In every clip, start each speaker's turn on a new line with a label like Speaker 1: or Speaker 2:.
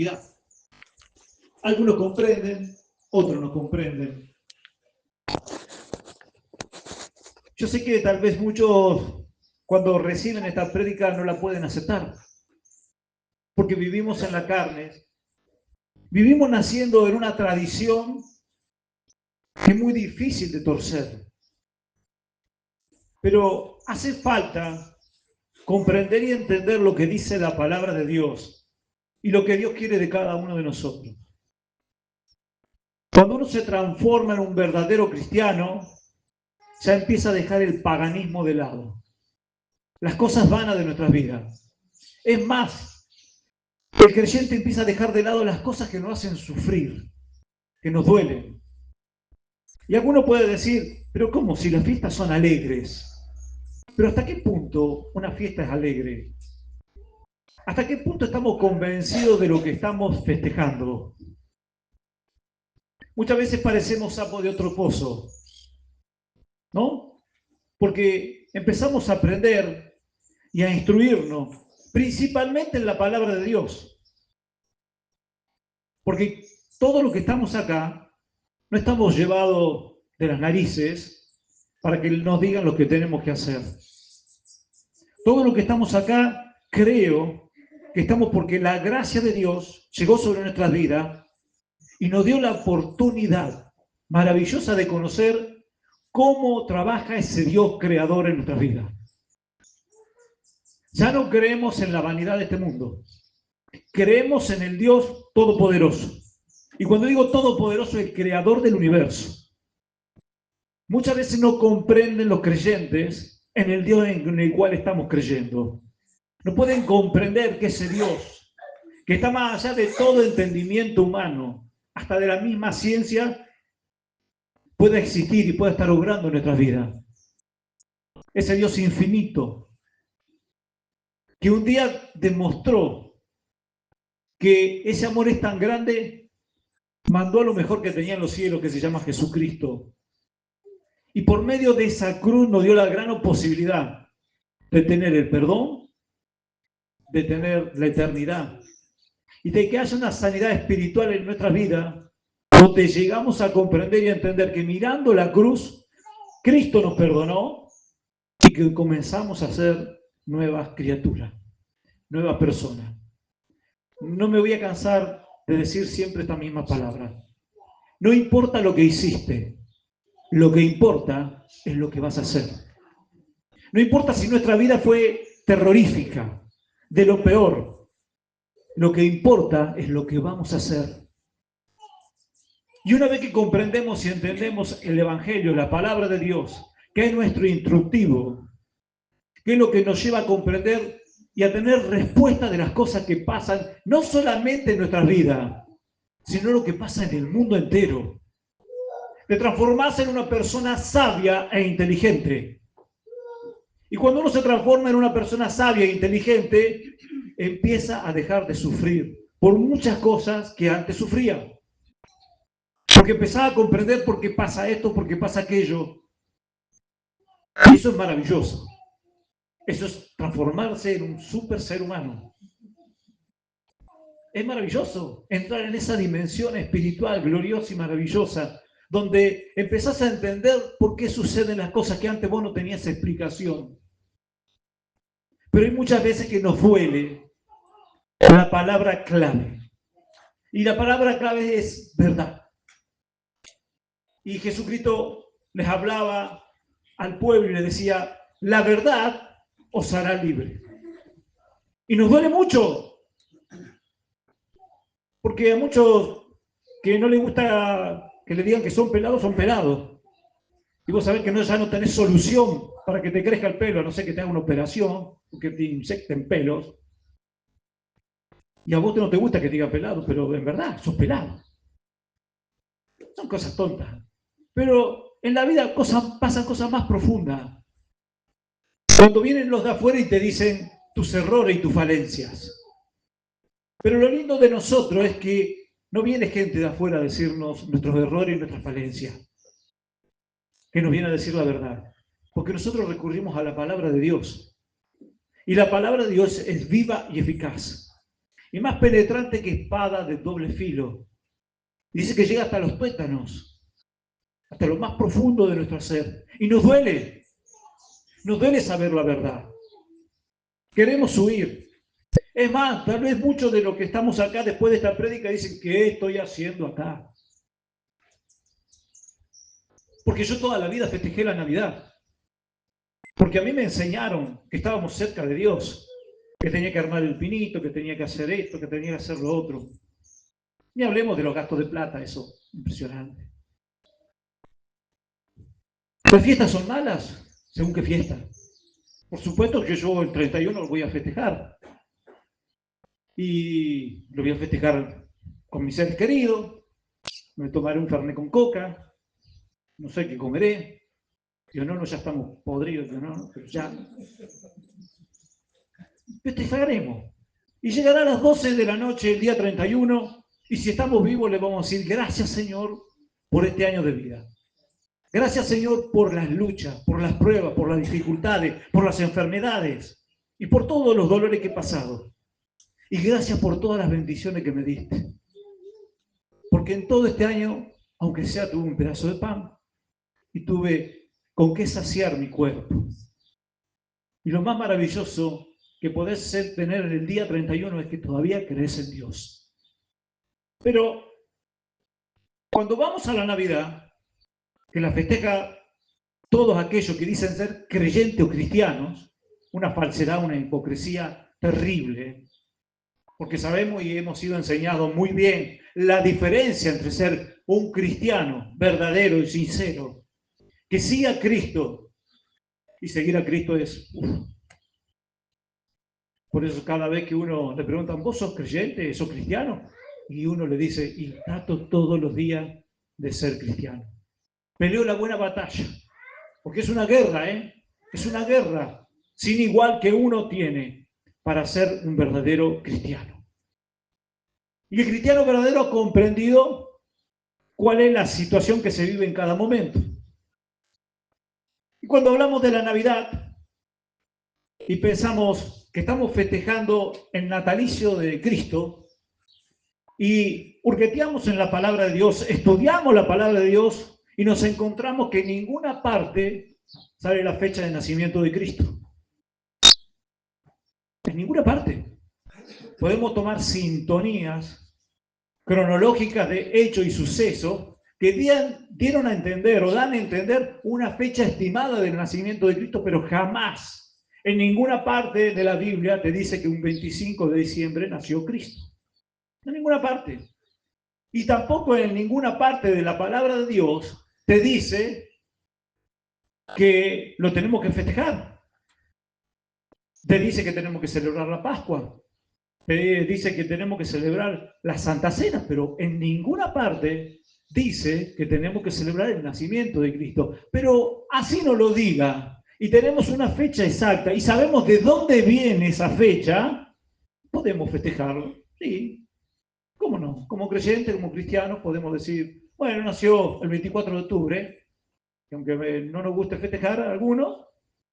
Speaker 1: cantidad. Algunos comprenden, otros no comprenden. Yo sé que tal vez muchos, cuando reciben esta prédica, no la pueden aceptar, porque vivimos en la carne, vivimos naciendo en una tradición que es muy difícil de torcer. Pero hace falta comprender y entender lo que dice la palabra de Dios y lo que Dios quiere de cada uno de nosotros. Cuando uno se transforma en un verdadero cristiano, ya empieza a dejar el paganismo de lado. Las cosas vanas de nuestras vidas. Es más, el creyente empieza a dejar de lado las cosas que nos hacen sufrir, que nos duelen. Y alguno puede decir, pero ¿cómo si las fiestas son alegres? Pero ¿hasta qué punto una fiesta es alegre? ¿Hasta qué punto estamos convencidos de lo que estamos festejando? Muchas veces parecemos sapos de otro pozo, ¿no? Porque empezamos a aprender y a instruirnos, principalmente en la palabra de Dios. Porque todo lo que estamos acá, no estamos llevados de las narices para que nos digan lo que tenemos que hacer. Todo lo que estamos acá, creo que estamos porque la gracia de Dios llegó sobre nuestras vidas y nos dio la oportunidad maravillosa de conocer cómo trabaja ese Dios creador en nuestras vidas. Ya no creemos en la vanidad de este mundo. Creemos en el Dios todopoderoso. Y cuando digo todopoderoso, el creador del universo. Muchas veces no comprenden los creyentes en el Dios en el cual estamos creyendo. No pueden comprender que ese Dios, que está más allá de todo entendimiento humano, hasta de la misma ciencia, puede existir y puede estar obrando en nuestras vidas. Ese Dios infinito, que un día demostró que ese amor es tan grande, mandó a lo mejor que tenía en los cielos, que se llama Jesucristo. Y por medio de esa cruz nos dio la gran posibilidad de tener el perdón, de tener la eternidad y de que haya una sanidad espiritual en nuestra vida, donde llegamos a comprender y a entender que mirando la cruz, Cristo nos perdonó y que comenzamos a ser nuevas criaturas, nuevas personas. No me voy a cansar de decir siempre esta misma palabra. No importa lo que hiciste, lo que importa es lo que vas a hacer. No importa si nuestra vida fue terrorífica, de lo peor. Lo que importa es lo que vamos a hacer. Y una vez que comprendemos y entendemos el Evangelio, la palabra de Dios, que es nuestro instructivo, que es lo que nos lleva a comprender y a tener respuesta de las cosas que pasan, no solamente en nuestras vidas, sino lo que pasa en el mundo entero. De transformarse en una persona sabia e inteligente. Y cuando uno se transforma en una persona sabia e inteligente, empieza a dejar de sufrir por muchas cosas que antes sufría. Porque empezaba a comprender por qué pasa esto, por qué pasa aquello. Y eso es maravilloso. Eso es transformarse en un super ser humano. Es maravilloso entrar en esa dimensión espiritual, gloriosa y maravillosa, donde empezás a entender por qué suceden las cosas que antes vos no tenías explicación. Pero hay muchas veces que nos duele la palabra clave. Y la palabra clave es verdad. Y Jesucristo les hablaba al pueblo y les decía, la verdad os hará libre. Y nos duele mucho, porque a muchos que no les gusta que le digan que son pelados. Y vos sabés que ya no tenés solución para que te crezca el pelo, a no ser que te haga una operación o que te inyecten pelos. Y a vos no te gusta que te diga pelado, pero en verdad sos pelado. Son cosas tontas. Pero en la vida pasan cosas más profundas. Cuando vienen los de afuera y te dicen tus errores y tus falencias. Pero lo lindo de nosotros es que no viene gente de afuera a decirnos nuestros errores y nuestras falencias. Que nos viene a decir la verdad. Porque nosotros recurrimos a la palabra de Dios. Y la palabra de Dios es viva y eficaz. y más penetrante que espada de doble filo. Dice que llega hasta los tuétanos, hasta lo más profundo de nuestro ser. Y nos duele saber la verdad. Queremos huir. Es más, tal vez muchos de los que estamos acá después de esta prédica dicen, ¿qué estoy haciendo acá? Porque yo toda la vida festejé la Navidad. Porque a mí me enseñaron que estábamos cerca de Dios, que tenía que armar el pinito, que tenía que hacer esto, que tenía que hacer lo otro. Ni hablemos de los gastos de plata, eso, impresionante. ¿Las fiestas son malas? ¿Según qué fiesta? Por supuesto que yo el 31 lo voy a festejar. Y lo voy a festejar con mis seres queridos. Me tomaré un fernet con coca. No sé qué comeré. Yo no, ya estamos podridos, yo no, pero ya. Festejaremos. Y llegará a las 12 de la noche el día 31, y si estamos vivos le vamos a decir, gracias Señor por este año de vida. Gracias Señor por las luchas, por las pruebas, por las dificultades, por las enfermedades y por todos los dolores que he pasado. Y gracias por todas las bendiciones que me diste. Porque en todo este año, aunque sea, tuve un pedazo de pan y tuve con qué saciar mi cuerpo. Y lo más maravilloso que podés tener en el día 31 es que todavía crees en Dios. Pero cuando vamos a la Navidad, que la festeja todos aquellos que dicen ser creyentes o cristianos, una falsedad, una hipocresía terrible, porque sabemos y hemos sido enseñados muy bien la diferencia entre ser un cristiano verdadero y sincero, que siga a Cristo, y seguir a Cristo es... Por eso cada vez que uno le preguntan, ¿vos sos creyente, sos cristiano? Y uno le dice, y trato todos los días de ser cristiano. Peleo la buena batalla, porque es una guerra, es una guerra sin igual que uno tiene para ser un verdadero cristiano. Y el cristiano verdadero ha comprendido cuál es la situación que se vive en cada momento. Y cuando hablamos de la Navidad y pensamos que estamos festejando el natalicio de Cristo y hurgueteamos en la palabra de Dios, estudiamos la palabra de Dios y nos encontramos que en ninguna parte sale la fecha de nacimiento de Cristo. En ninguna parte. Podemos tomar sintonías cronológicas de hecho y suceso que dieron a entender o dan a entender una fecha estimada del nacimiento de Cristo, pero jamás en ninguna parte de la Biblia te dice que un 25 de diciembre nació Cristo. En ninguna parte. Y tampoco en ninguna parte de la palabra de Dios te dice que lo tenemos que festejar. Te dice que tenemos que celebrar la Pascua. Te dice que tenemos que celebrar la Santa Cena, pero en ninguna parte dice que tenemos que celebrar el nacimiento de Cristo. Pero así no lo diga. Y tenemos una fecha exacta y sabemos de dónde viene esa fecha, podemos festejarlo. Sí, ¿cómo no? Como creyentes, como cristianos, podemos decir, bueno, nació el 24 de octubre, que aunque no nos guste festejar a algunos,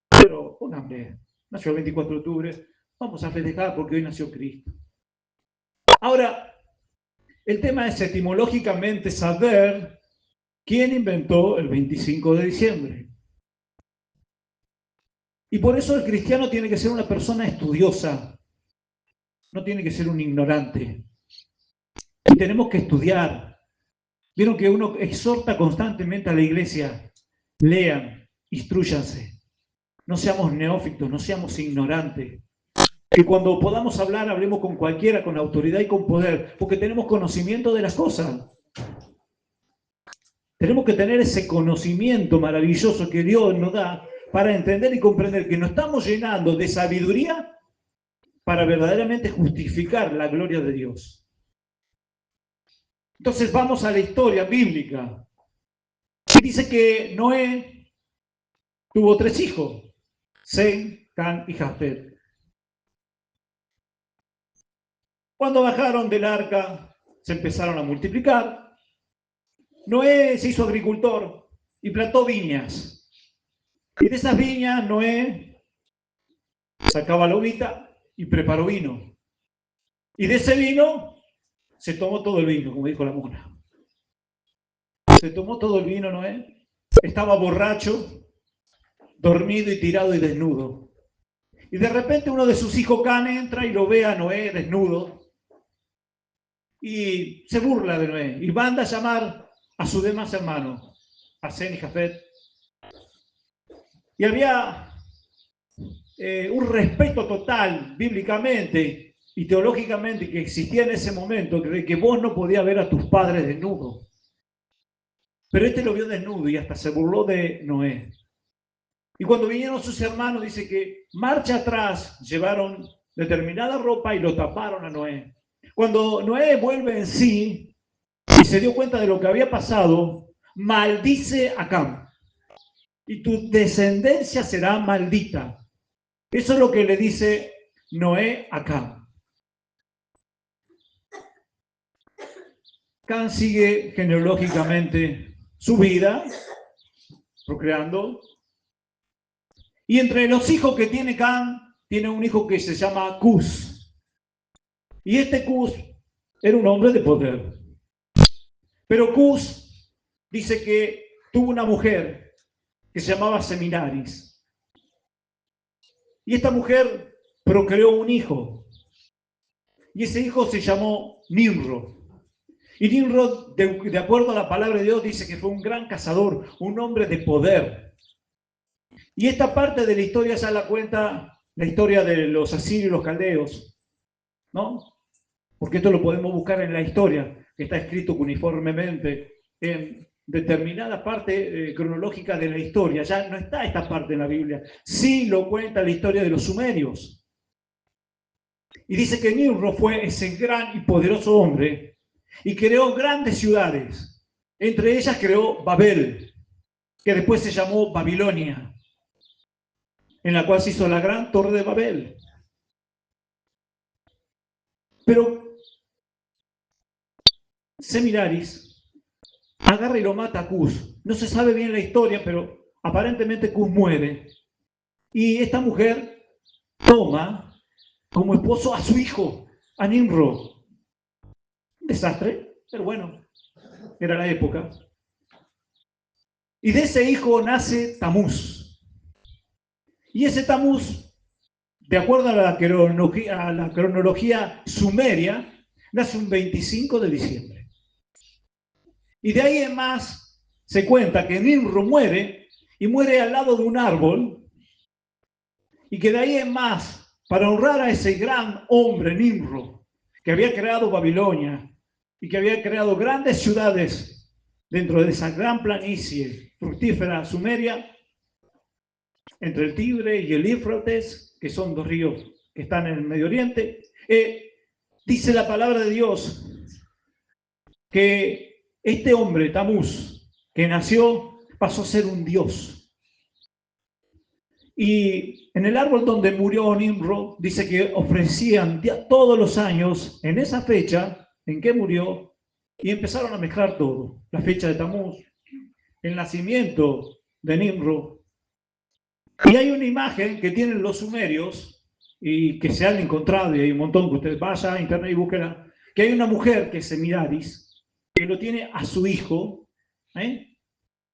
Speaker 1: pero pónganle, nació el 24 de octubre, vamos a festejar porque hoy nació Cristo. Ahora, el tema es etimológicamente saber quién inventó el 25 de diciembre. Y por eso el cristiano tiene que ser una persona estudiosa, no tiene que ser un ignorante. Y tenemos que estudiar. Vieron que uno exhorta constantemente a la iglesia, lean, instrúyanse, no seamos neófitos, no seamos ignorantes. Que cuando podamos hablar, hablemos con cualquiera, con autoridad y con poder, porque tenemos conocimiento de las cosas. Tenemos que tener ese conocimiento maravilloso que Dios nos da para entender y comprender que nos estamos llenando de sabiduría para verdaderamente justificar la gloria de Dios. Entonces vamos a la historia bíblica. Y dice que Noé tuvo 3 hijos, Sem, Cam y Jafet. Cuando bajaron del arca, se empezaron a multiplicar. Noé se hizo agricultor y plantó viñas. Y de esas viñas Noé sacaba la uvita y preparó vino. Y de ese vino se tomó todo el vino, como dijo la mona. Se tomó todo el vino, Noé. Estaba borracho, dormido y tirado y desnudo. Y de repente uno de sus hijos Can entra y lo ve a Noé desnudo. Y se burla de Noé. Y manda a llamar a sus demás hermanos, a Sem y Jafet. Y había un respeto total, bíblicamente y teológicamente, que existía en ese momento, que vos no podías ver a tus padres desnudos. Pero este lo vio desnudo y hasta se burló de Noé. Y cuando vinieron sus hermanos, dice que marcha atrás, llevaron determinada ropa y lo taparon a Noé. Cuando Noé vuelve en sí y se dio cuenta de lo que había pasado, maldice a Cam. Y tu descendencia será maldita. Eso es lo que le dice Noé a Cam. Cam sigue genealógicamente su vida, procreando. Y entre los hijos que tiene Cam, tiene un hijo que se llama Cus. Y este Cus era un hombre de poder. Pero Cus dice que tuvo una mujer que se llamaba Seminaris. Y esta mujer procreó un hijo. Y ese hijo se llamó Nimrod. Y Nimrod, de acuerdo a la palabra de Dios, dice que fue un gran cazador, un hombre de poder. Y esta parte de la historia ya la cuenta la historia de los asirios y los caldeos, ¿no? Porque esto lo podemos buscar en la historia, que está escrito uniformemente en determinada parte cronológica de la historia. Ya no está esta parte en la Biblia. Sí lo cuenta la historia de los sumerios. Y dice que Nimrod fue ese gran y poderoso hombre y creó grandes ciudades. Entre ellas creó Babel, que después se llamó Babilonia, en la cual se hizo la gran torre de Babel. Pero Semiramis agarra y lo mata a Cus. No se sabe bien la historia, pero aparentemente Cus muere. Y esta mujer toma como esposo a su hijo, a Nimrod. Un desastre, pero bueno, era la época. Y de ese hijo nace Tamuz. Y ese Tamuz, de acuerdo a la cronología sumeria, nace un 25 de diciembre. Y de ahí en más se cuenta que Nimrod muere y muere al lado de un árbol. Y que de ahí en más, para honrar a ese gran hombre Nimrod, que había creado Babilonia y que había creado grandes ciudades dentro de esa gran planicie fructífera sumeria, entre el Tibre y el Éufrates, que son dos ríos que están en el Medio Oriente, dice la palabra de Dios que este hombre, Tamuz, que nació, pasó a ser un dios. Y en el árbol donde murió Nimrod, dice que ofrecían todos los años, en esa fecha en que murió, y empezaron a mezclar todo. La fecha de Tamuz, el nacimiento de Nimrod. Y hay una imagen que tienen los sumerios, y que se han encontrado, y hay un montón, que ustedes vayan a internet y búsquenla, que hay una mujer que es Semiramis, que lo tiene a su hijo, que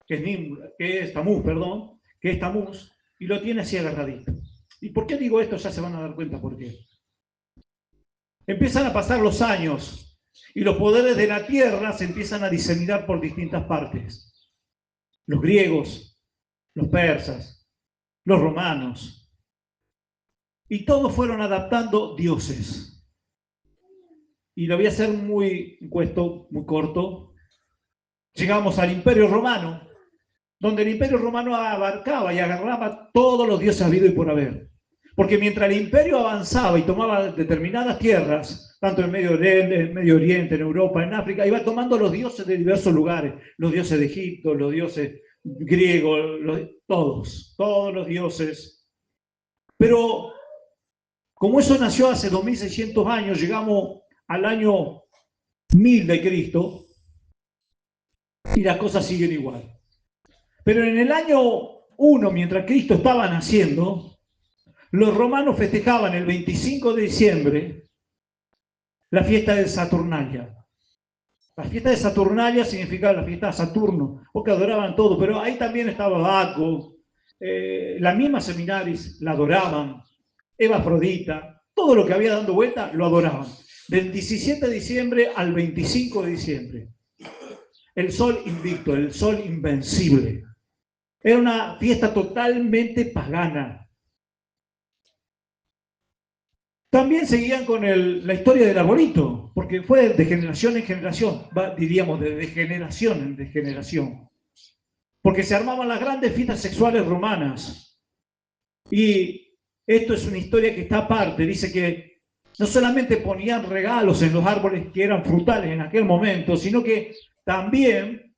Speaker 1: es Tamuz, y lo tiene así agarradito. ¿Y por qué digo esto? Ya se van a dar cuenta por qué. Empiezan a pasar los años y los poderes de la tierra se empiezan a diseminar por distintas partes. Los griegos, los persas, los romanos. Y todos fueron adaptando dioses. Y lo voy a hacer muy corto. Llegamos al Imperio Romano, donde el Imperio Romano abarcaba y agarraba todos los dioses habidos y por haber. Porque mientras el imperio avanzaba y tomaba determinadas tierras, tanto en Medio Oriente, en Europa, en África, iba tomando los dioses de diversos lugares, los dioses de Egipto, los dioses griegos, todos los dioses. Pero como eso nació hace 2600 años, llegamos al año 1000 de Cristo y las cosas siguen igual. Pero en el año 1, mientras Cristo estaba naciendo, los romanos festejaban el 25 de diciembre la fiesta de Saturnalia. La fiesta de Saturnalia significaba la fiesta de Saturno, porque adoraban todo, pero ahí también estaba Baco, la misma Seminaris la adoraban, Eva Afrodita, todo lo que había dando vuelta lo adoraban. Del 17 de diciembre al 25 de diciembre. El sol invicto, el sol invencible. Era una fiesta totalmente pagana. También seguían con la historia del arbolito, porque fue de generación en generación, diríamos de generación en generación. Porque se armaban las grandes fiestas sexuales romanas. Y esto es una historia que está aparte. Dice que no solamente ponían regalos en los árboles que eran frutales en aquel momento, sino que también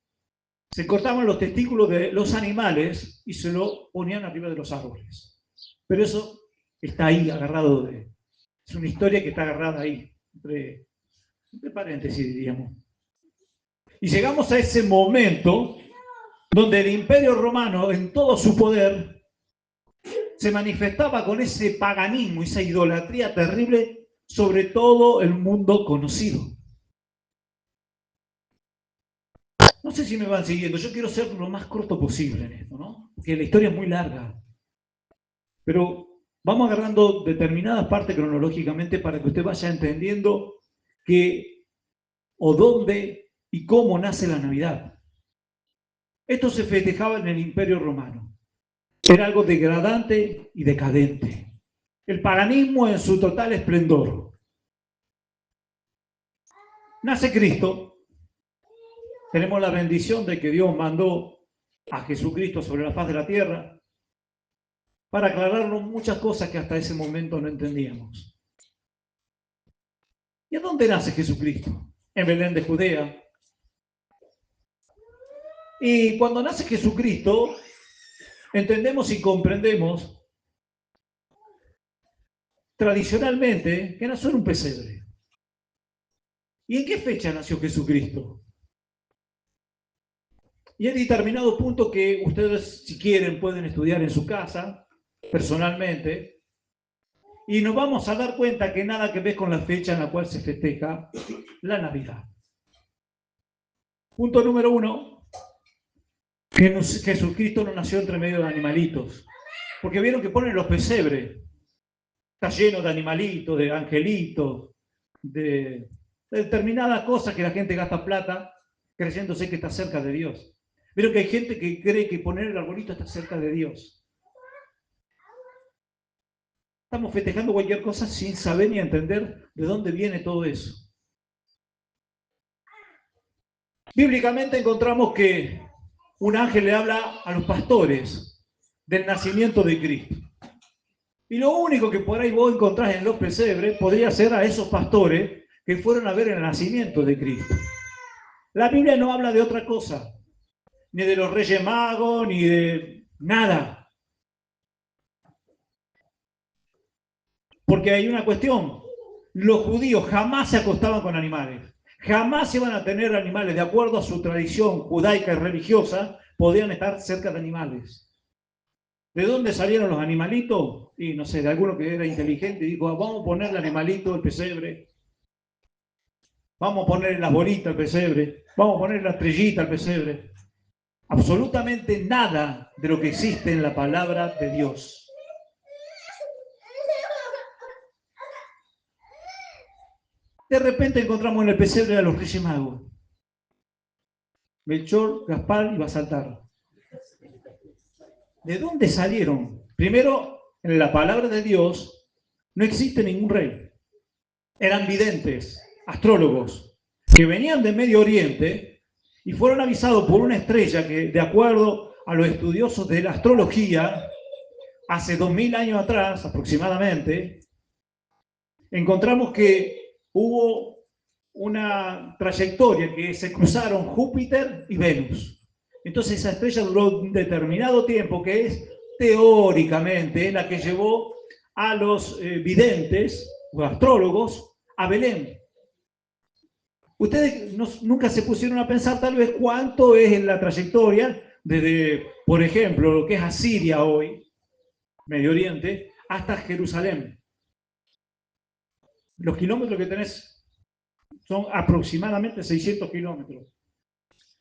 Speaker 1: se cortaban los testículos de los animales y se lo ponían arriba de los árboles. Pero eso está ahí, agarrado de... Es una historia que está agarrada ahí, entre paréntesis, diríamos. Y llegamos a ese momento donde el Imperio Romano, en todo su poder, se manifestaba con ese paganismo, esa idolatría terrible sobre todo el mundo conocido. No sé si me van siguiendo, yo quiero ser lo más corto posible en esto, ¿no? Porque la historia es muy larga. Pero vamos agarrando determinadas partes cronológicamente para que usted vaya entendiendo qué o dónde y cómo nace la Navidad. Esto se festejaba en el Imperio Romano. Era algo degradante y decadente. El paganismo en su total esplendor. Nace Cristo. Tenemos la bendición de que Dios mandó a Jesucristo sobre la faz de la tierra para aclararnos muchas cosas que hasta ese momento no entendíamos. ¿Y a dónde nace Jesucristo? En Belén de Judea. Y cuando nace Jesucristo, entendemos y comprendemos tradicionalmente que nació en un pesebre. ¿Y en qué fecha nació Jesucristo? Y hay determinado punto que ustedes, si quieren, pueden estudiar en su casa, personalmente, y nos vamos a dar cuenta que nada que ver con la fecha en la cual se festeja la Navidad. Punto número 1, que Jesucristo no nació entre medio de animalitos, porque vieron que ponen los pesebres, está lleno de animalitos, de angelitos, de determinadas cosas que la gente gasta plata creyéndose que está cerca de Dios. Vieron que hay gente que cree que poner el arbolito está cerca de Dios. Estamos festejando cualquier cosa sin saber ni entender de dónde viene todo eso. Bíblicamente encontramos que un ángel le habla a los pastores del nacimiento de Cristo. Y lo único que por ahí vos encontrás en los pesebres podría ser a esos pastores que fueron a ver el nacimiento de Cristo. La Biblia no habla de otra cosa, ni de los Reyes Magos, ni de nada. Porque hay una cuestión, los judíos jamás se acostaban con animales, jamás iban a tener animales, de acuerdo a su tradición judaica y religiosa, podían estar cerca de animales. ¿De dónde salieron los animalitos? Y no sé, de alguno que era inteligente y dijo, vamos a ponerle animalito al pesebre, vamos a ponerle las bolitas al pesebre, vamos a ponerle la estrellita al pesebre. Absolutamente nada de lo que existe en la palabra de Dios. De repente encontramos en el pesebre a los Reyes Magos. Melchor, Gaspar y Baltasar. ¿De dónde salieron? Primero, en la palabra de Dios no existe ningún rey. Eran videntes, astrólogos, que venían de Medio Oriente y fueron avisados por una estrella que, de acuerdo a los estudiosos de la astrología, hace 2000 años atrás aproximadamente, encontramos que hubo una trayectoria que se cruzaron Júpiter y Venus. Entonces esa estrella duró un determinado tiempo, que es teóricamente la que llevó a los videntes o astrólogos a Belén. Ustedes nunca se pusieron a pensar tal vez cuánto es la trayectoria desde, por ejemplo, lo que es Asiria hoy, Medio Oriente, hasta Jerusalén. Los kilómetros que tenés Son aproximadamente 600 kilómetros.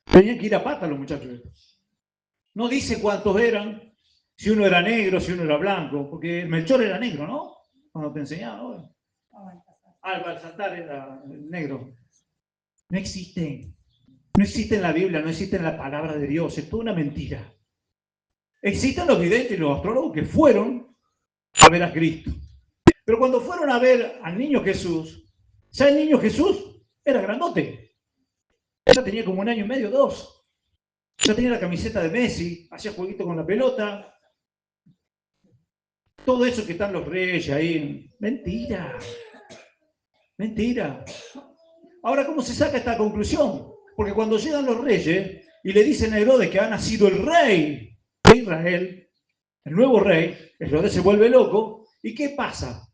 Speaker 1: Tenían que ir a pata los muchachos. No dice cuántos eran, si uno era negro, si uno era blanco, porque Melchor era negro, ¿no? Cuando te enseñaba, ¿no? Ah, el Baltasar era negro. No existen. No existe en la Biblia, no existe en la palabra de Dios. Es toda una mentira. Existen los videntes y los astrólogos que fueron a ver a Cristo. Pero cuando fueron a ver al niño Jesús, ya el niño Jesús era grandote. Ya tenía como 1 año y medio, 2. Ya tenía la camiseta de Messi, hacía jueguito con la pelota. Todo eso que están los reyes ahí. Mentira. Mentira. Ahora, ¿cómo se saca esta conclusión? Porque cuando llegan los reyes y le dicen a Herodes que ha nacido el rey de Israel, el nuevo rey, Herodes se vuelve loco. ¿Y qué pasa?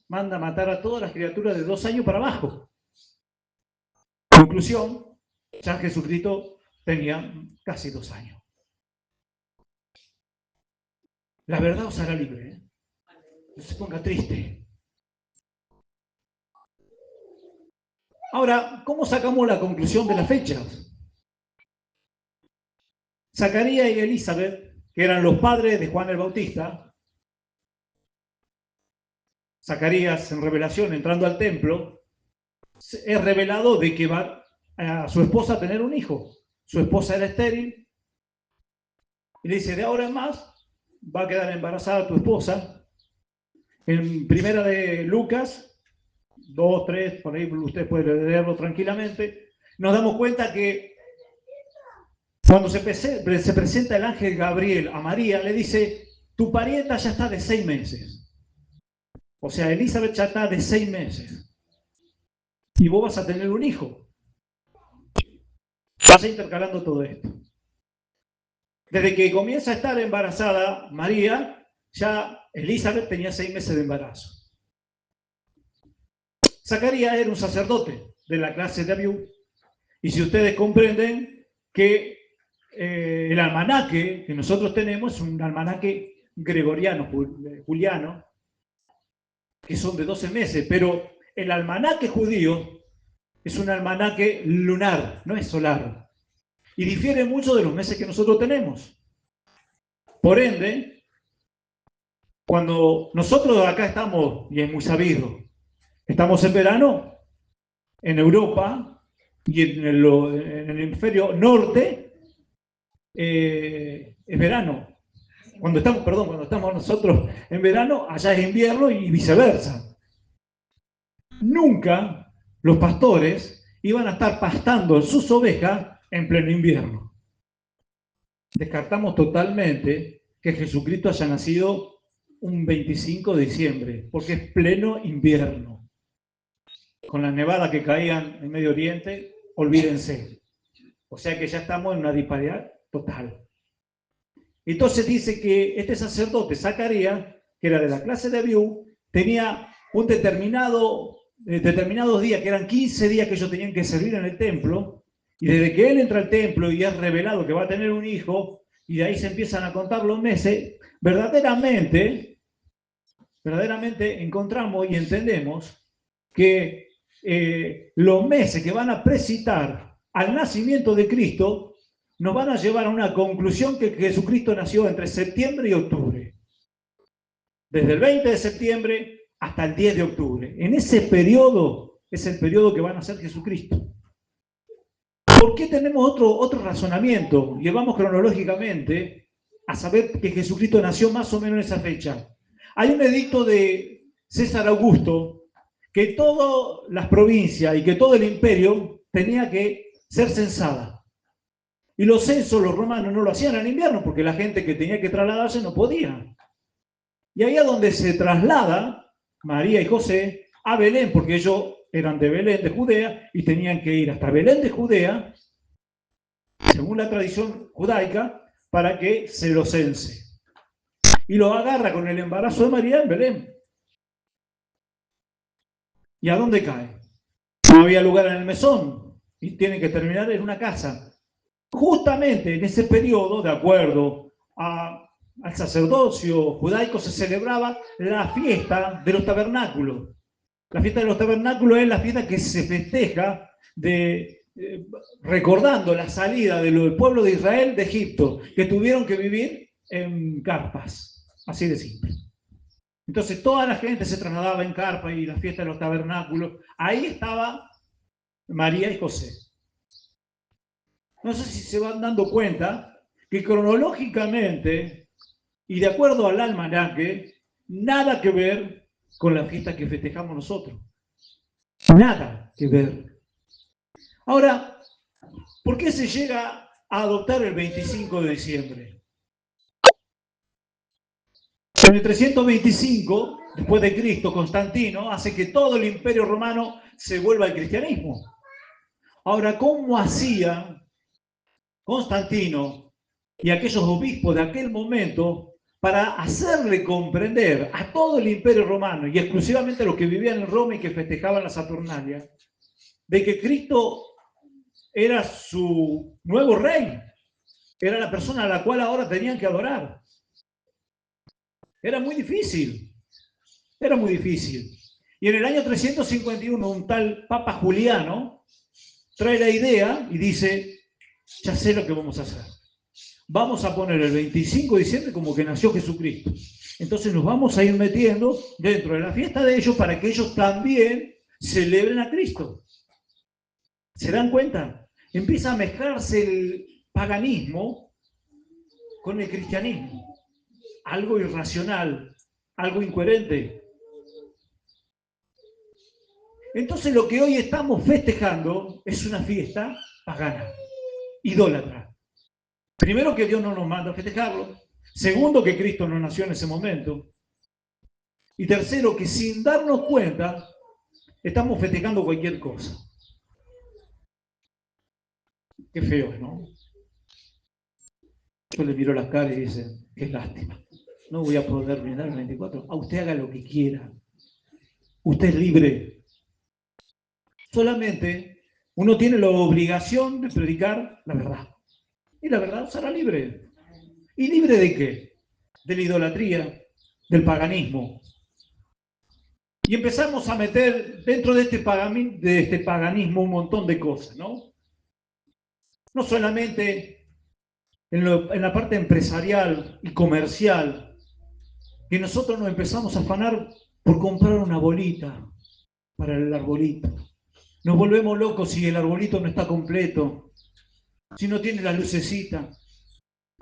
Speaker 1: Manda a matar a todas las criaturas de 2 años para abajo. Conclusión, ya Jesucristo tenía casi 2 años. La verdad os hará libre, ¿eh? No se ponga triste. Ahora, ¿cómo sacamos la conclusión de las fechas? Zacarías y Elizabeth, que eran los padres de Juan el Bautista, Zacarías en revelación entrando al templo, es revelado de que va a su esposa a tener un hijo. Su esposa era estéril y le dice, de ahora en más va a quedar embarazada tu esposa. En primera de Lucas 2, 3, por ahí usted puede leerlo tranquilamente, nos damos cuenta que cuando se presenta el ángel Gabriel a María, le dice, tu parienta ya está de 6 meses. O sea, Elizabeth ya está de 6 meses. Y vos vas a tener un hijo. Vas intercalando todo esto. Desde que comienza a estar embarazada María, ya Elizabeth tenía 6 meses de embarazo. Zacarías era un sacerdote de la clase de Abiú. Y si ustedes comprenden que el almanaque que nosotros tenemos es un almanaque gregoriano, juliano, que son de 12 meses, pero el almanaque judío es un almanaque lunar, no es solar, y difiere mucho de los meses que nosotros tenemos. Por ende, cuando nosotros acá estamos, y es muy sabido, estamos en verano, en Europa, y en el hemisferio norte, es verano. Cuando estamos nosotros en verano, allá es invierno y viceversa. Nunca los pastores iban a estar pastando sus ovejas en pleno invierno. Descartamos totalmente que Jesucristo haya nacido un 25 de diciembre, porque es pleno invierno. Con las nevadas que caían en Medio Oriente, olvídense. O sea que ya estamos en una disparidad total. Entonces dice que este sacerdote, Zacarías, que era de la clase de Abiú, tenía un determinados días, que eran 15 días que ellos tenían que servir en el templo, y desde que él entra al templo y es revelado que va a tener un hijo, y de ahí se empiezan a contar los meses, verdaderamente encontramos y entendemos que los meses que van a precitar al nacimiento de Cristo nos van a llevar a una conclusión que Jesucristo nació entre septiembre y octubre. Desde el 20 de septiembre hasta el 10 de octubre. En ese periodo es el periodo que va a nacer Jesucristo. ¿Por qué tenemos otro razonamiento? Llevamos cronológicamente a saber que Jesucristo nació más o menos en esa fecha. Hay un edicto de César Augusto que todas las provincias y que todo el imperio tenía que ser censada. Y los censos los romanos no lo hacían en invierno porque la gente que tenía que trasladarse no podía. Y ahí es donde se traslada María y José a Belén, porque ellos eran de Belén, de Judea, y tenían que ir hasta Belén de Judea, según la tradición judaica, para que se lo cense. Y lo agarra con el embarazo de María en Belén. ¿Y a dónde cae? No había lugar en el mesón y tienen que terminar en una casa. Justamente en ese periodo, de acuerdo al sacerdocio judaico, se celebraba la fiesta de los tabernáculos. La fiesta de los tabernáculos es la fiesta que se festeja recordando la salida del pueblo de Israel de Egipto, que tuvieron que vivir en carpas, así de simple. Entonces toda la gente se trasladaba en carpa y la fiesta de los tabernáculos, ahí estaba María y José. No sé si se van dando cuenta que cronológicamente y de acuerdo al almanaque, nada que ver con la fiesta que festejamos nosotros. Nada que ver. Ahora, ¿por qué se llega a adoptar el 25 de diciembre? En el 325, después de Cristo, Constantino hace que todo el imperio romano se vuelva al cristianismo. Ahora, ¿cómo hacía Constantino y aquellos obispos de aquel momento para hacerle comprender a todo el imperio romano y exclusivamente a los que vivían en Roma y que festejaban la Saturnalia, de que Cristo era su nuevo rey, era la persona a la cual ahora tenían que adorar? Era muy difícil, era muy difícil. Y en el año 351 un tal Papa Juliano trae la idea y dice, ya sé lo que vamos a hacer. Vamos a poner el 25 de diciembre como que nació Jesucristo. Entonces nos vamos a ir metiendo dentro de la fiesta de ellos para que ellos también celebren a Cristo. ¿Se dan cuenta? Empieza a mezclarse el paganismo con el cristianismo. Algo irracional, algo incoherente. Entonces lo que hoy estamos festejando es una fiesta pagana, idólatra. Primero, que Dios no nos manda a festejarlo. Segundo, que Cristo no nació en ese momento. Y tercero, que sin darnos cuenta, estamos festejando cualquier cosa. Qué feo, ¿no? Yo le miro las caras y dice, qué lástima. No voy a poder brindar el 24. A usted haga lo que quiera. Usted es libre. Solamente uno tiene la obligación de predicar la verdad. Y la verdad será libre. ¿Y libre de qué? De la idolatría, del paganismo. Y empezamos a meter dentro de este paganismo un montón de cosas, ¿no? No solamente en la parte empresarial y comercial, que nosotros nos empezamos a afanar por comprar una bolita para el arbolito. Nos volvemos locos si el arbolito no está completo, si no tiene la lucecita.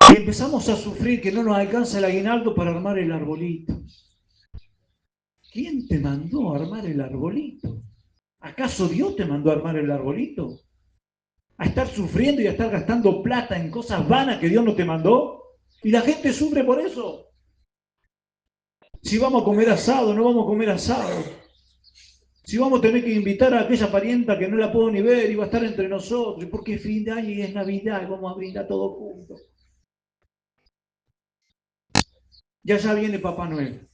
Speaker 1: Y empezamos a sufrir que no nos alcanza el aguinaldo para armar el arbolito. ¿Quién te mandó a armar el arbolito? ¿Acaso Dios te mandó a armar el arbolito? ¿A estar sufriendo y a estar gastando plata en cosas vanas que Dios no te mandó? Y la gente sufre por eso. Si vamos a comer asado, no vamos a comer asado. Si vamos a tener que invitar a aquella parienta que no la puedo ni ver y va a estar entre nosotros, porque es fin de año y es Navidad y vamos a brindar todos juntos. Y allá viene Papá Noel,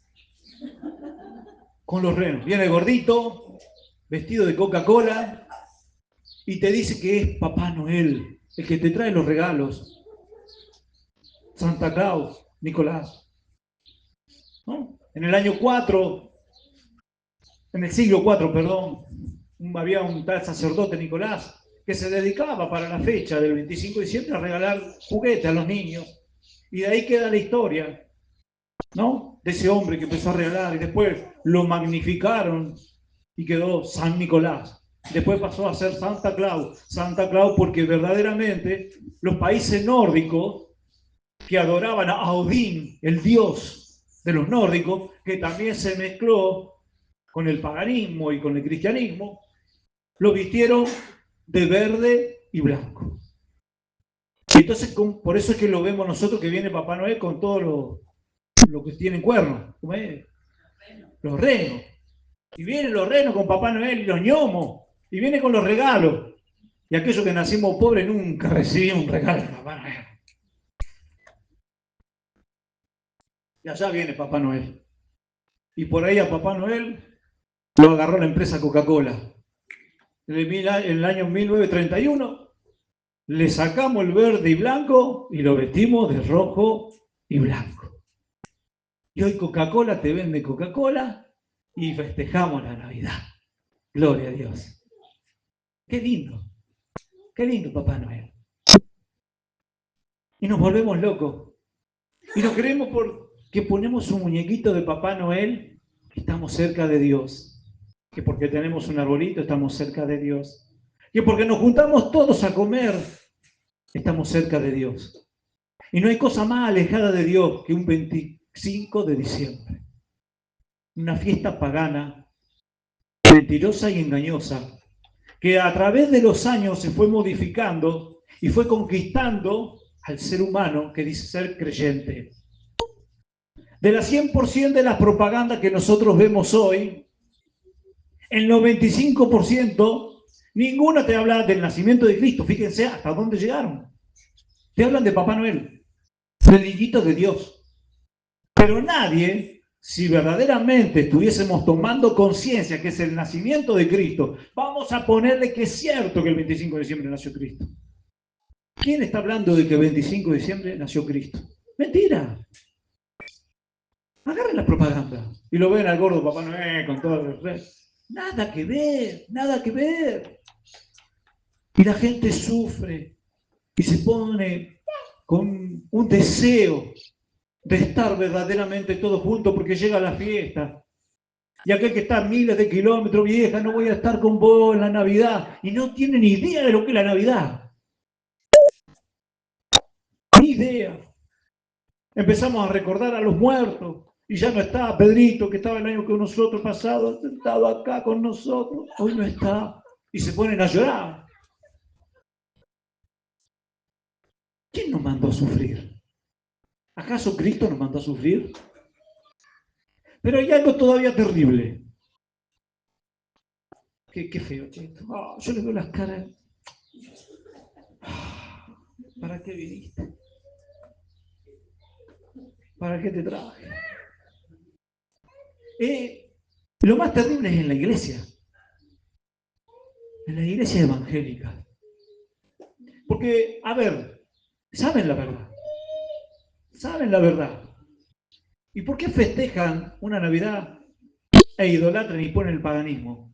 Speaker 1: con los renos. Viene gordito, vestido de Coca-Cola, y te dice que es Papá Noel, el que te trae los regalos. Santa Claus, Nicolás. ¿No? En el año 4, en el siglo 4, perdón, había un tal sacerdote Nicolás que se dedicaba para la fecha del 25 de diciembre a regalar juguetes a los niños. Y de ahí queda la historia, ¿no? De ese hombre que empezó a regalar y después lo magnificaron y quedó San Nicolás. Después pasó a ser Santa Claus porque verdaderamente los países nórdicos que adoraban a Odín, el dios de los nórdicos, que también se mezcló con el paganismo y con el cristianismo, lo vistieron de verde y blanco. Y entonces, por eso es que lo vemos nosotros que viene Papá Noel con todos los que tienen cuernos, ¿cómo es? Los renos. Y vienen los renos con Papá Noel y los ñomos, y viene con los regalos. Y aquellos que nacimos pobres nunca recibimos un regalo de Papá Noel. Y allá viene Papá Noel. Y por ahí a Papá Noel lo agarró la empresa Coca-Cola. En el año 1931 le sacamos el verde y blanco y lo vestimos de rojo y blanco. Y hoy Coca-Cola te vende Coca-Cola y festejamos la Navidad. Gloria a Dios. Qué lindo Papá Noel. Y nos volvemos locos. Y nos creemos porque ponemos un muñequito de Papá Noel que estamos cerca de Dios. Que porque tenemos un arbolito estamos cerca de Dios. Que porque nos juntamos todos a comer estamos cerca de Dios. Y no hay cosa más alejada de Dios que un 25 de diciembre. Una fiesta pagana, mentirosa y engañosa, que a través de los años se fue modificando y fue conquistando al ser humano que dice ser creyente. De la 100% de las propagandas que nosotros vemos hoy, el 95%, ninguna te habla del nacimiento de Cristo. Fíjense hasta dónde llegaron. Te hablan de Papá Noel, del niñito de Dios. Pero nadie, si verdaderamente estuviésemos tomando conciencia que es el nacimiento de Cristo, vamos a ponerle que es cierto que el 25 de diciembre nació Cristo. ¿Quién está hablando de que el 25 de diciembre nació Cristo? Mentira. Agarren la propaganda y lo ven al gordo Papá Noel con todo el resto. Nada que ver, nada que ver. Y la gente sufre y se pone con un deseo de estar verdaderamente todos juntos porque llega la fiesta. Y aquel que está a miles de kilómetros, vieja, no voy a estar con vos en la Navidad. Y no tiene ni idea de lo que es la Navidad. Ni idea. Empezamos a recordar a los muertos. Y ya no está Pedrito, que estaba el año con nosotros pasado, sentado acá con nosotros. Hoy no está. Y se ponen a llorar. ¿Quién nos mandó a sufrir? ¿Acaso Cristo nos mandó a sufrir? Pero hay algo todavía terrible. Qué feo, Cheto. Oh, yo le veo las caras. ¿Para qué viniste? ¿Para qué te traje? Lo más terrible es en la iglesia. En la iglesia evangélica. Porque, a ver, saben la verdad. Saben la verdad. ¿Y por qué festejan una Navidad e idolatran y ponen el paganismo?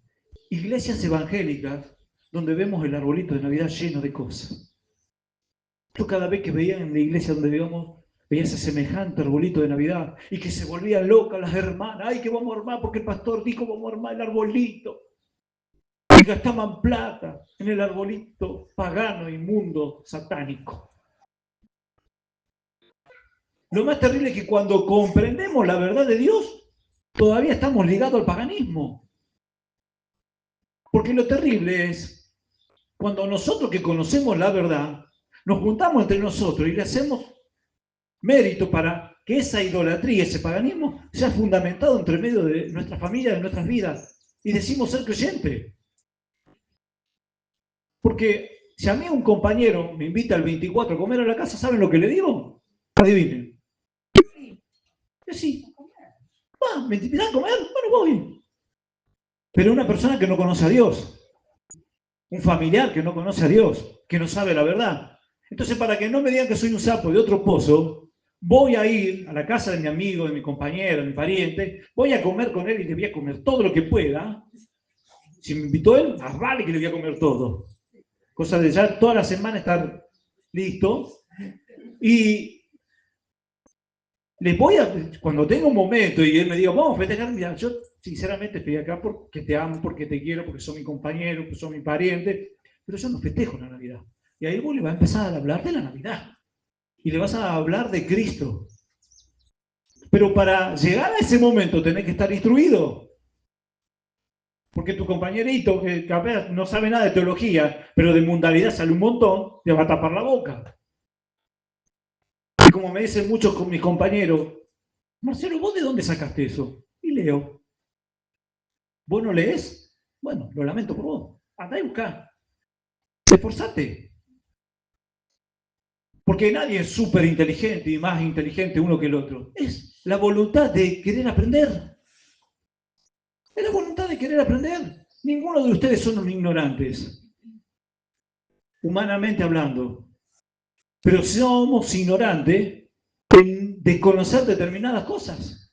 Speaker 1: Iglesias evangélicas donde vemos el arbolito de Navidad lleno de cosas. Yo cada vez que veía en la iglesia donde íbamos, veía ese semejante arbolito de Navidad y que se volvían locas las hermanas. ¡Ay, que vamos a armar! Porque el pastor dijo vamos a armar el arbolito. Y gastaban plata en el arbolito pagano, inmundo, satánico. Lo más terrible es que cuando comprendemos la verdad de Dios, todavía estamos ligados al paganismo. Porque lo terrible es cuando nosotros que conocemos la verdad, nos juntamos entre nosotros y le hacemos mérito para que esa idolatría, ese paganismo, sea fundamentado entre medio de nuestra familia, de nuestras vidas, y decimos ser creyente. Porque si a mí un compañero me invita el 24 a comer a la casa, ¿saben lo que le digo? Adivinen. Sí. ¿Me invitan a comer? Bueno, voy. Pero una persona que no conoce a Dios, un familiar que no conoce a Dios, que no sabe la verdad. Entonces, para que no me digan que soy un sapo de otro pozo, voy a ir a la casa de mi amigo, de mi compañero, de mi pariente, voy a comer con él y le voy a comer todo lo que pueda. Si me invitó él, más vale que le voy a comer todo. Cosa de ya toda la semana estar listo. Y les voy a, cuando tenga un momento y él me diga, vamos a festejar, mira, yo sinceramente estoy acá porque te amo, porque te quiero, porque son mi compañero, porque son mi pariente, pero yo no festejo la Navidad. Y ahí vos le vas a empezar a hablar de la Navidad. Y le vas a hablar de Cristo. Pero para llegar a ese momento tenés que estar instruido. Porque tu compañerito, que capaz no sabe nada de teología, pero de mundanalidad sale un montón, te va a tapar la boca. Y como me dicen muchos con mis compañeros, Marcelo, ¿vos de dónde sacaste eso? Y leo. ¿Vos no lees? Bueno, lo lamento por vos. Andá y buscá. Esforzate. Porque nadie es súper inteligente y más inteligente uno que el otro. Es la voluntad de querer aprender. Es la voluntad de querer aprender. Ninguno de ustedes son ignorantes, humanamente hablando. Pero somos ignorantes en desconocer determinadas cosas.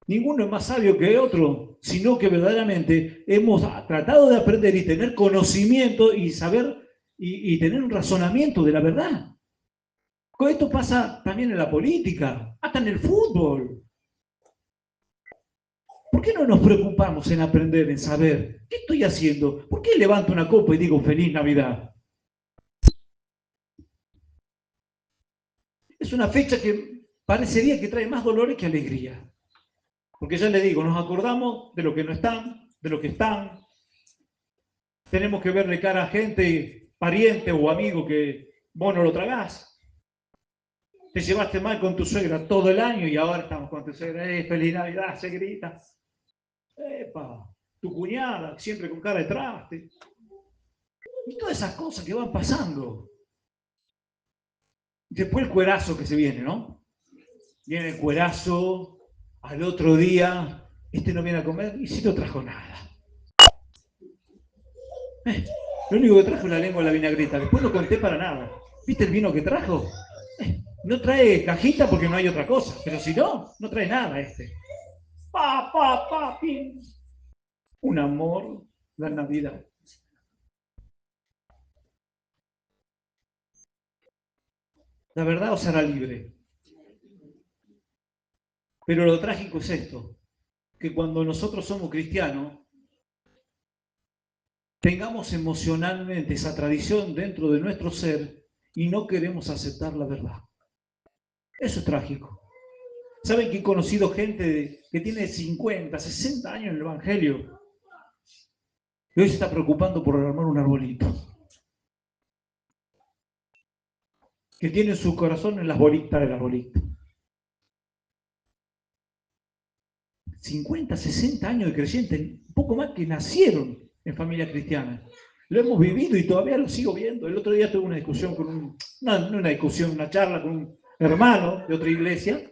Speaker 1: Ninguno es más sabio que otro, sino que verdaderamente hemos tratado de aprender y tener conocimiento y saber y tener un razonamiento de la verdad. Esto pasa también en la política, hasta en el fútbol. ¿Por qué no nos preocupamos en aprender, en saber qué estoy haciendo? ¿Por qué levanto una copa y digo Feliz Navidad? Es una fecha que parecería que trae más dolores que alegría. Porque ya le digo, nos acordamos de lo que no están, de lo que están. Tenemos que verle cara a gente, pariente o amigo que vos no lo tragás. Te llevaste mal con tu suegra todo el año y ahora estamos con tu suegra. Feliz Navidad, se grita. Epa, tu cuñada, siempre con cara de traste. Y todas esas cosas que van pasando. Después el cuerazo que se viene, ¿no? Viene el cuerazo, al otro día, este no viene a comer y si no trajo nada. Lo único que trajo es la lengua de la vinagreta. Después no conté para nada. ¿Viste el vino que trajo? No trae cajita porque no hay otra cosa. Pero si no, no trae nada este. Pin. Un amor, la Navidad. La verdad os hará libre. Pero lo trágico es esto, que cuando nosotros somos cristianos, tengamos emocionalmente esa tradición dentro de nuestro ser y no queremos aceptar la verdad. Eso es trágico. ¿Saben que he conocido gente que tiene 50, 60 años en el Evangelio y hoy se está preocupando por armar un arbolito? Que tiene su corazón en las bolitas del arbolito. 50, 60 años de creyentes, un poco más que nacieron en familia cristiana. Lo hemos vivido y todavía lo sigo viendo. El otro día tuve una discusión con una charla con un hermano de otra iglesia.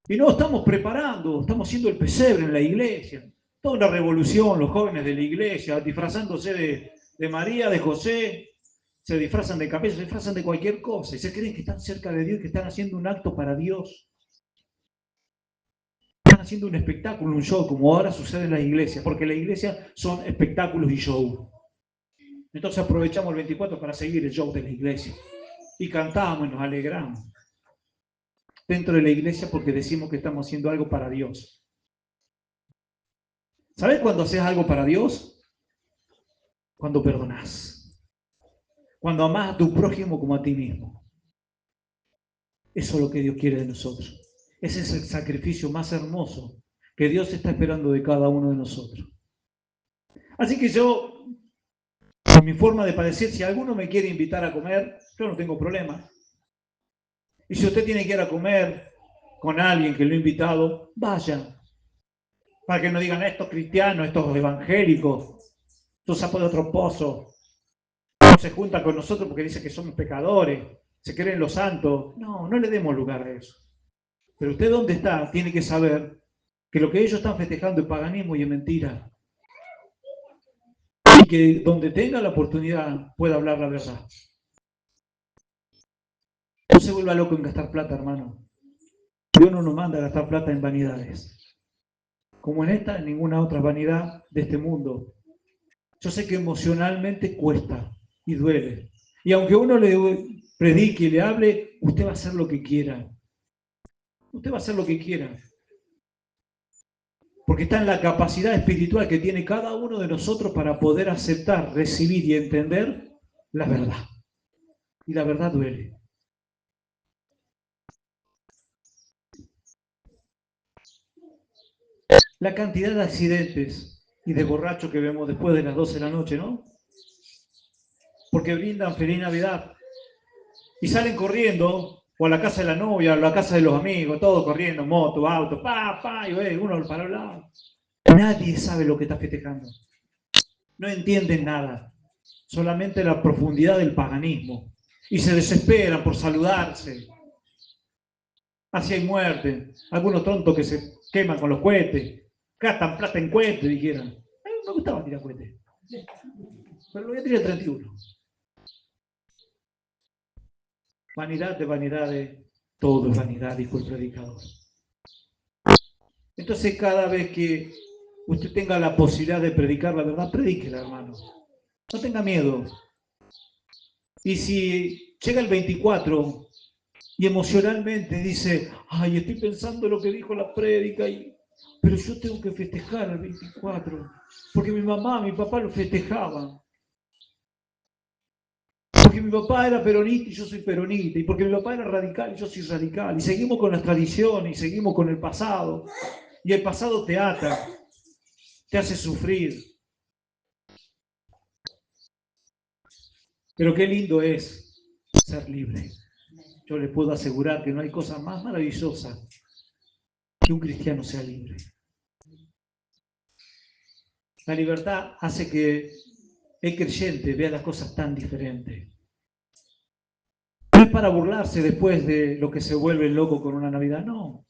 Speaker 1: Y no estamos preparando, estamos haciendo el pesebre en la iglesia. Toda una revolución, los jóvenes de la iglesia, disfrazándose de María, de José, se disfrazan de cabeza, se disfrazan de cualquier cosa y se creen que están cerca de Dios, que están haciendo un acto para Dios. Están haciendo un espectáculo, un show, como ahora sucede en las iglesias, porque las iglesias son espectáculos y show. Entonces aprovechamos el 24 para seguir el show de la iglesia. Y cantamos y nos alegramos dentro de la iglesia porque decimos que estamos haciendo algo para Dios. ¿Sabes cuándo haces algo para Dios? Cuando perdonás. Cuando amás a tu prójimo como a ti mismo. Eso es lo que Dios quiere de nosotros. Ese es el sacrificio más hermoso que Dios está esperando de cada uno de nosotros. Así que yo, con mi forma de padecer, si alguno me quiere invitar a comer, yo no tengo problema. Y si usted tiene que ir a comer con alguien que lo ha invitado, vaya. Para que no digan estos cristianos, estos evangélicos, estos sapos de otro pozo, no se juntan con nosotros porque dicen que somos pecadores, se creen los santos. No, no le demos lugar a eso. Pero usted donde está tiene que saber que lo que ellos están festejando es paganismo y es mentira. Y que donde tenga la oportunidad pueda hablar la verdad. No se vuelva loco en gastar plata, hermano. Dios no nos manda a gastar plata en vanidades. Como en esta, en ninguna otra vanidad de este mundo. Yo sé que emocionalmente cuesta y duele. Y aunque uno le predique y le hable, usted va a hacer lo que quiera. Usted va a hacer lo que quiera. Porque está en la capacidad espiritual que tiene cada uno de nosotros para poder aceptar, recibir y entender la verdad. Y la verdad duele. La cantidad de accidentes y de borrachos que vemos después de las 12 de la noche, ¿no? Porque brindan feliz Navidad y salen corriendo o a la casa de la novia, o a la casa de los amigos, todos corriendo, moto, auto, y uno para un lado. Nadie sabe lo que está festejando. No entienden nada. Solamente la profundidad del paganismo. Y se desesperan por saludarse. Así hay muerte. Algunos tontos que se queman con los cohetes. Gastan plata en cohetes, dijeron. A mí me gustaba tirar cohetes. Pero lo voy a tirar 31. Vanidad de vanidades. Todo es vanidad, dijo el predicador. Entonces cada vez que usted tenga la posibilidad de predicar la verdad, predíquela, hermano. No tenga miedo. Y si llega el 24 y emocionalmente dice, ay, estoy pensando en lo que dijo la prédica, pero yo tengo que festejar el 24, porque mi mamá, mi papá lo festejaban. Porque mi papá era peronista y yo soy peronista, y porque mi papá era radical y yo soy radical, y seguimos con las tradiciones, y seguimos con el pasado, y el pasado te ata, te hace sufrir. Pero qué lindo es ser libre. Yo les puedo asegurar que no hay cosa más maravillosa que un cristiano sea libre. La libertad hace que el creyente vea las cosas tan diferentes. No es para burlarse después de lo que se vuelve loco con una Navidad, no.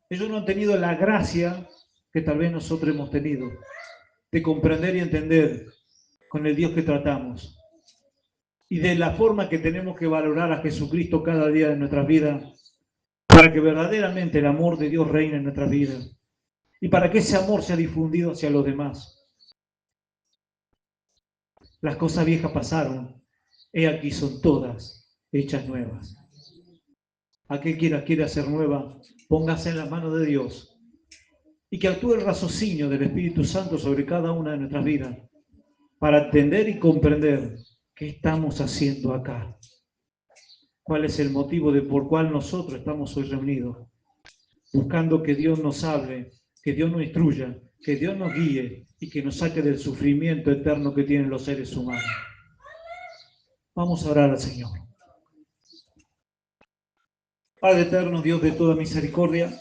Speaker 1: Ellos no han tenido la gracia que tal vez nosotros hemos tenido, de comprender y entender con el Dios que tratamos, y de la forma que tenemos que valorar a Jesucristo cada día de nuestras vidas, para que verdaderamente el amor de Dios reine en nuestras vidas, y para que ese amor sea difundido hacia los demás. Las cosas viejas pasaron, he aquí son todas hechas nuevas. Aquel que quiera hacer nueva, póngase en las manos de Dios, y que actúe el raciocinio del Espíritu Santo sobre cada una de nuestras vidas, para entender y comprender qué estamos haciendo acá. ¿Cuál es el motivo por cual nosotros estamos hoy reunidos? Buscando que Dios nos hable, que Dios nos instruya, que Dios nos guíe y que nos saque del sufrimiento eterno que tienen los seres humanos. Vamos a orar al Señor. Padre eterno, Dios de toda misericordia,